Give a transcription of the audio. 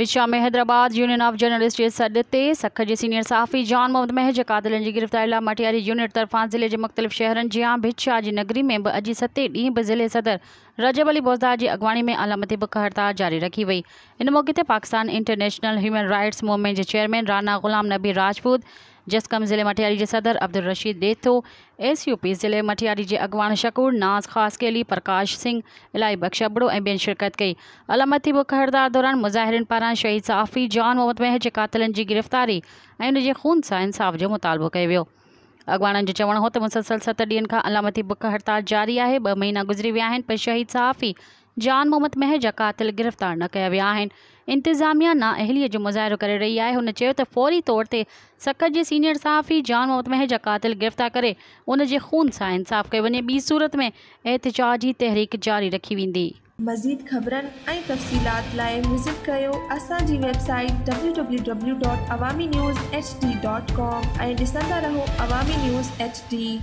पिछा में Hyderabad union of journalist जे सॾ ते सख जे सीनियर सहाफ़ी जॉन मोहम्मद महज कातिलनि जी गिरफ़्तारी लाइ मटियारी यूनिट तरफ़ां ज़िले जे मुख़्तलिफ़ शहरनि जियां भितशा जी नगरी में बि अॼु 7 ॾींहं बि ज़िले सदर रजब अली बोज़दार जी अॻवानी में अलामती बुख हड़ताल जारी रखी वई। इन मौक़े ते Pakistan international human rights movement जे चेयरमैन राना ग़ुलाम नबी राजपूत, जसकम ज़िले मटियारी जे सदर अब्दुल रशीद डेथो, SUP ज़िले मटियारी जे अॻवान शकूर नाज़ ख़ास केली, प्रकाश सिंह, इलाही बख्श अबड़ो ऐं ॿियनि शिरकत कई। अलामती बुख हड़ताल दौरान मुज़ाहिरीन पारां शहीद सहाफ़ी जॉन मोहम्मद महज कातिलनि जी गिरफ़्तारी ऐं उन जे खून सां इंसाफ़ जो मुतालबो कयो वियो। अॻवाननि जो चवणु हो त मुसलसल 7 ॾींहंनि खां अलामती बुख हड़ताल जारी आहे। 2 महीना गुज़री विया आहिनि पर शहीद सहाफ़ी जॉन मोहम्मद महज कातिल गिरफ़्तार न कया विया आहिनि। इंतिज़ामिया नाअहलीअ जो मुज़ाहिरो करे रही आहे। हुन चयो त फ़ौरी तौर ते सख जे सीनियर सहाफ़ी जॉन मोहम्मद महज कातिल गिरफ़्तार करे उन जे खून सां इंसाफ़ कयो वञे। ॿी सूरत में एहतिजाजी तहरीक जारी रखी वेंदी। मज़ीद ख़बरनि ऐं तफ़सीलात लाइ विज़िट कयो असांजी वेबसाइट www.awamiNewsHD.com ऐं ॾिसंदा रहो अवामी न्यूज़ HD।